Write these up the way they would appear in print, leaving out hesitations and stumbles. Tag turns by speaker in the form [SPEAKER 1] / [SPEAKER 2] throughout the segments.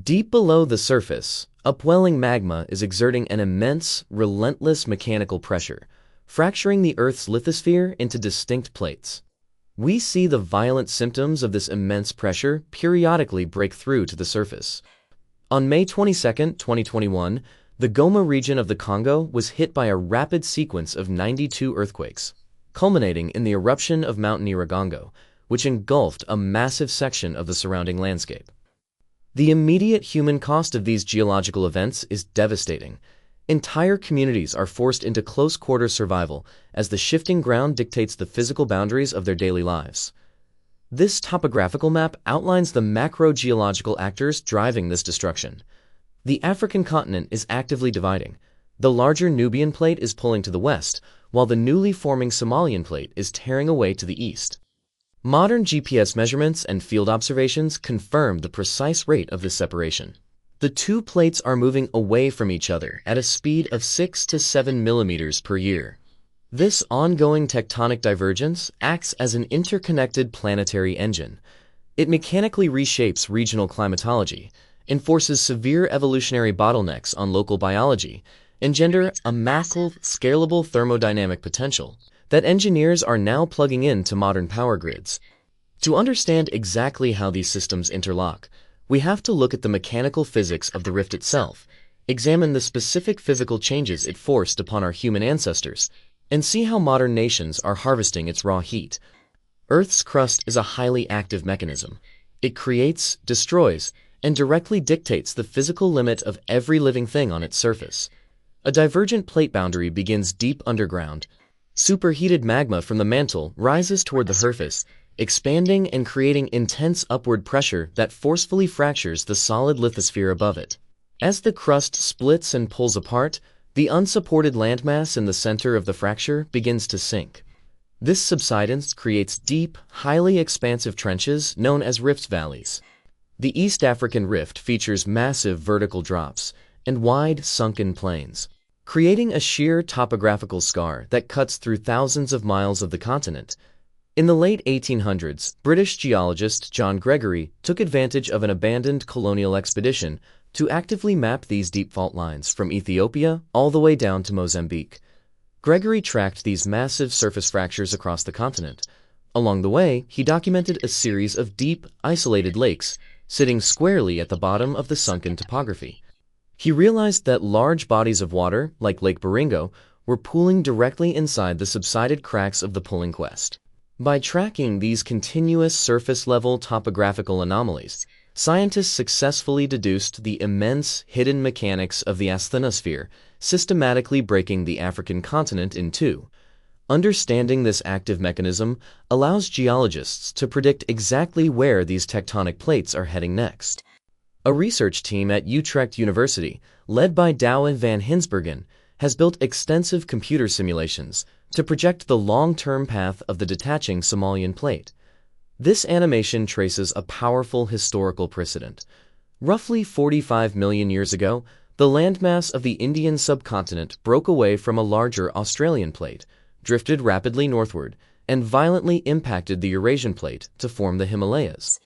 [SPEAKER 1] Deep below the surface, upwelling magma is exerting an immense, relentless mechanical pressure, fracturing the Earth's lithosphere into distinct plates. We see the violent symptoms of this immense pressure periodically break through to the surface. On May 22, 2021, the Goma region of the Congo was hit by a rapid sequence of 92 earthquakes, culminating in the eruption of Mount Nyiragongo, which engulfed a massive section of the surrounding landscape. The immediate human cost of these geological events is devastating. Entire communities are forced into close-quarter survival as the shifting ground dictates the physical boundaries of their daily lives. This topographical map outlines the macro-geological actors driving this destruction. The African continent is actively dividing. The larger Nubian plate is pulling to the west, while the newly forming Somalian plate is tearing away to the east. Modern GPS measurements and field observations confirm the precise rate of this separation. The two plates are moving away from each other at a speed of 6 to 7 millimeters per year. This ongoing tectonic divergence acts as an interconnected planetary engine. It mechanically reshapes regional climatology, enforces severe evolutionary bottlenecks on local biology, engender a massive, scalable thermodynamic potential that engineers are now plugging into modern power grids. To understand exactly how these systems interlock, we have to look at the mechanical physics of the rift itself, examine the specific physical changes it forced upon our human ancestors, and see how modern nations are harvesting its raw heat. Earth's crust is a highly active mechanism. It creates, destroys, and directly dictates the physical limit of every living thing on its surface. A divergent plate boundary begins deep underground. Superheated magma from the mantle rises toward the surface, expanding and creating intense upward pressure that forcefully fractures the solid lithosphere above it. As the crust splits and pulls apart, the unsupported landmass in the center of the fracture begins to sink. This subsidence creates deep, highly expansive trenches known as rift valleys. The East African Rift features massive vertical drops and wide, sunken plains, creating a sheer topographical scar that cuts through thousands of miles of the continent. In the late 1800s, British geologist John Gregory took advantage of an abandoned colonial expedition to actively map these deep fault lines from Ethiopia all the way down to Mozambique. Gregory tracked these massive surface fractures across the continent. Along the way, he documented a series of deep, isolated lakes sitting squarely at the bottom of the sunken topography. He realized that large bodies of water, like Lake Baringo, were pooling directly inside the subsided cracks of the pulling quest. By tracking these continuous surface-level topographical anomalies, scientists successfully deduced the immense hidden mechanics of the asthenosphere, systematically breaking the African continent in two. Understanding this active mechanism allows geologists to predict exactly where these tectonic plates are heading next. A research team at Utrecht University, led by Douwe van Hinsbergen, has built extensive computer simulations to project the long-term path of the detaching Somalian plate. This animation traces a powerful historical precedent. Roughly 45 million years ago, the landmass of the Indian subcontinent broke away from a larger Australian plate, drifted rapidly northward, and violently impacted the Eurasian plate to form the Himalayas.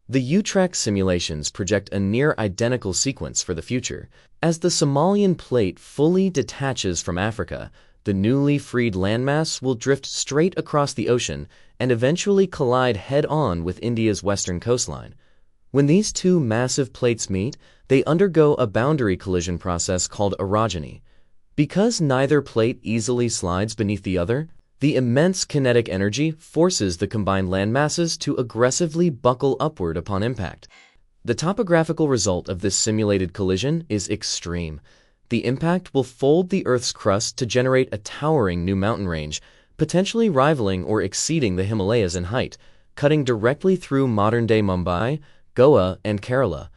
[SPEAKER 1] The Utrecht simulations project a near-identical sequence for the future. As the Somalian plate fully detaches from Africa, the newly freed landmass will drift straight across the ocean and eventually collide head-on with India's western coastline. When these two massive plates meet, they undergo a boundary collision process called orogeny. Because neither plate easily slides beneath the other, the immense kinetic energy forces the combined landmasses to aggressively buckle upward upon impact. The topographical result of this simulated collision is extreme. The impact will fold the Earth's crust to generate a towering new mountain range, potentially rivaling or exceeding the Himalayas in height, cutting directly through modern-day Mumbai, Goa, and Kerala.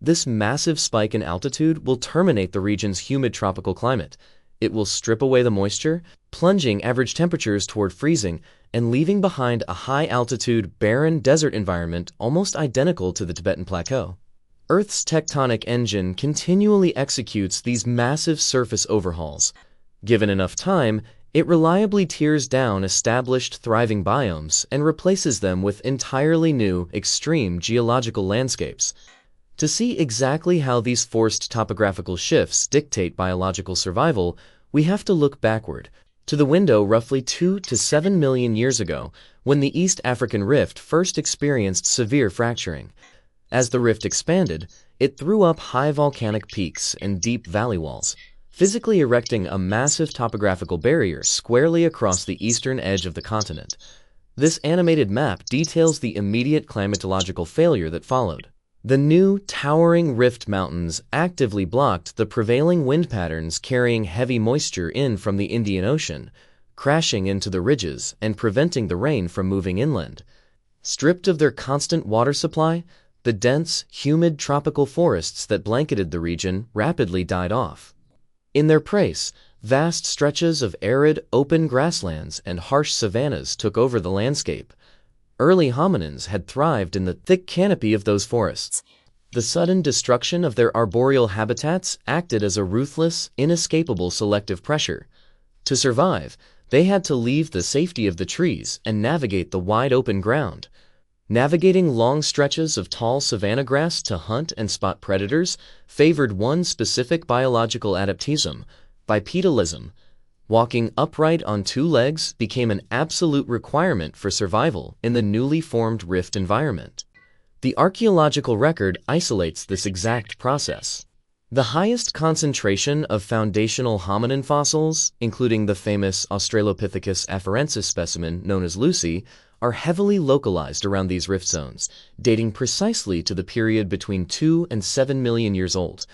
[SPEAKER 1] This massive spike in altitude will terminate the region's humid tropical climate. It will strip away the moisture, plunging average temperatures toward freezing and leaving behind a high-altitude, barren desert environment almost identical to the Tibetan Plateau. Earth's tectonic engine continually executes these massive surface overhauls. Given enough time, it reliably tears down established thriving biomes and replaces them with entirely new, extreme geological landscapes. To see exactly how these forced topographical shifts dictate biological survival, we have to look backward, to the window roughly 2 to 7 million years ago, when the East African Rift first experienced severe fracturing. As the rift expanded, it threw up high volcanic peaks and deep valley walls, physically erecting a massive topographical barrier squarely across the eastern edge of the continent. This animated map details the immediate climatological failure that followed. The new, towering rift mountains actively blocked the prevailing wind patterns carrying heavy moisture in from the Indian Ocean, crashing into the ridges and preventing the rain from moving inland. Stripped of their constant water supply, the dense, humid tropical forests that blanketed the region rapidly died off. In their place, vast stretches of arid, open grasslands and harsh savannas took over the landscape. Early hominins had thrived in the thick canopy of those forests. The sudden destruction of their arboreal habitats acted as a ruthless, inescapable selective pressure. To survive, they had to leave the safety of the trees and navigate the wide open ground. Navigating long stretches of tall savanna grass to hunt and spot predators favored one specific biological adaptism, bipedalism. Walking upright on two legs became an absolute requirement for survival in the newly formed rift environment. The archaeological record isolates this exact process. The highest concentration of foundational hominin fossils, including the famous Australopithecus afarensis specimen known as Lucy, are heavily localized around these rift zones, dating precisely to the period between 2 and 7 million years old.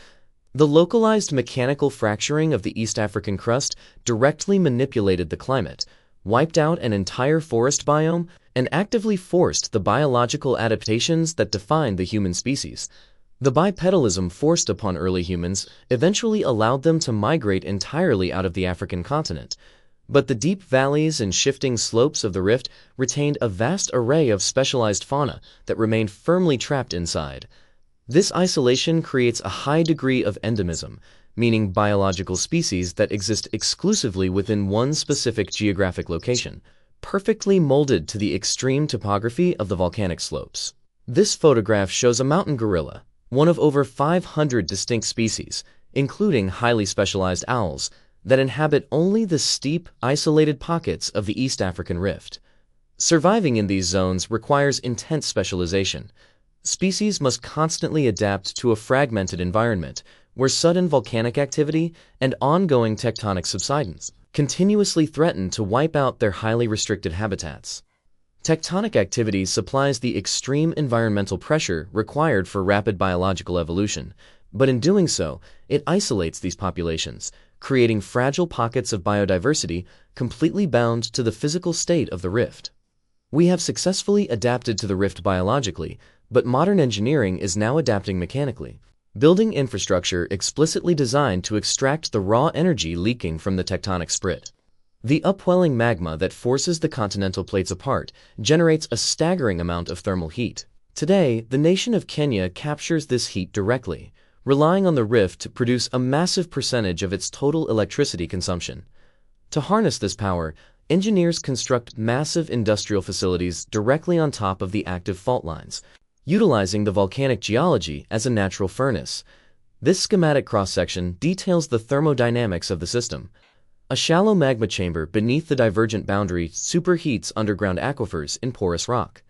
[SPEAKER 1] The localized mechanical fracturing of the East African crust directly manipulated the climate, wiped out an entire forest biome, and actively forced the biological adaptations that defined the human species. The bipedalism forced upon early humans eventually allowed them to migrate entirely out of the African continent. But the deep valleys and shifting slopes of the rift retained a vast array of specialized fauna that remained firmly trapped inside. This isolation creates a high degree of endemism, meaning biological species that exist exclusively within one specific geographic location, perfectly molded to the extreme topography of the volcanic slopes. This photograph shows a mountain gorilla, one of over 500 distinct species, including highly specialized owls, that inhabit only the steep, isolated pockets of the East African Rift. Surviving in these zones requires intense specialization. Species must constantly adapt to a fragmented environment where sudden volcanic activity and ongoing tectonic subsidence continuously threaten to wipe out their highly restricted habitats. Tectonic activity supplies the extreme environmental pressure required for rapid biological evolution, but in doing so, it isolates these populations, creating fragile pockets of biodiversity completely bound to the physical state of the rift. We have successfully adapted to the rift biologically, but modern engineering is now adapting mechanically, building infrastructure explicitly designed to extract the raw energy leaking from the tectonic split. The upwelling magma that forces the continental plates apart generates a staggering amount of thermal heat. Today, the nation of Kenya captures this heat directly, relying on the rift to produce a massive percentage of its total electricity consumption. To harness this power, engineers construct massive industrial facilities directly on top of the active fault lines, utilizing the volcanic geology as a natural furnace. This schematic cross-section details the thermodynamics of the system. A shallow magma chamber beneath the divergent boundary superheats underground aquifers in porous rock.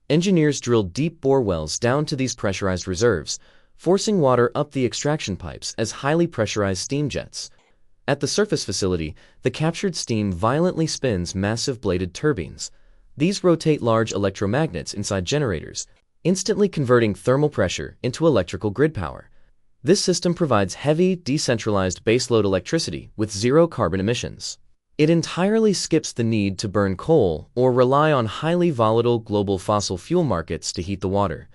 [SPEAKER 1] Engineers drilled deep bore wells down to these pressurized reserves, forcing water up the extraction pipes as highly pressurized steam jets. At the surface facility, the captured steam violently spins massive bladed turbines. These rotate large electromagnets inside generators, instantly converting thermal pressure into electrical grid power. This system provides heavy, decentralized baseload electricity with zero carbon emissions. It entirely skips the need to burn coal or rely on highly volatile global fossil fuel markets to heat the water.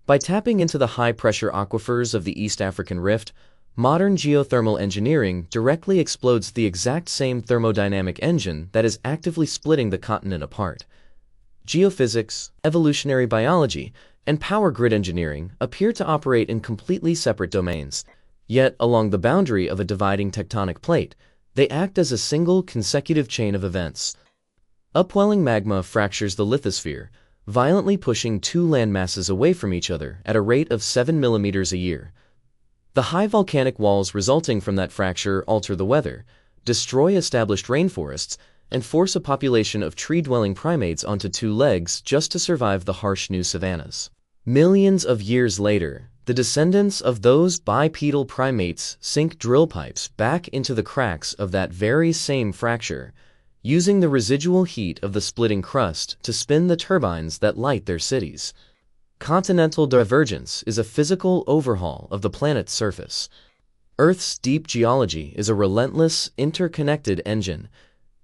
[SPEAKER 1] By tapping into the high-pressure aquifers of the East African Rift, modern geothermal engineering directly explodes the exact same thermodynamic engine that is actively splitting the continent apart. Geophysics, evolutionary biology, and power grid engineering appear to operate in completely separate domains. Yet, along the boundary of a dividing tectonic plate, they act as a single consecutive chain of events. Upwelling magma fractures the lithosphere, violently pushing two landmasses away from each other at a rate of 7 millimeters a year. The high volcanic walls resulting from that fracture alter the weather, destroy established rainforests, and force a population of tree-dwelling primates onto two legs just to survive the harsh new savannas. Millions of years later, the descendants of those bipedal primates sink drill pipes back into the cracks of that very same fracture, using the residual heat of the splitting crust to spin the turbines that light their cities. Continental divergence is a physical overhaul of the planet's surface. Earth's deep geology is a relentless, interconnected engine.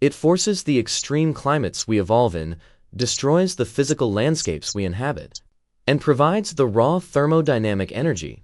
[SPEAKER 1] It forces the extreme climates we evolve in, destroys the physical landscapes we inhabit, and provides the raw thermodynamic energy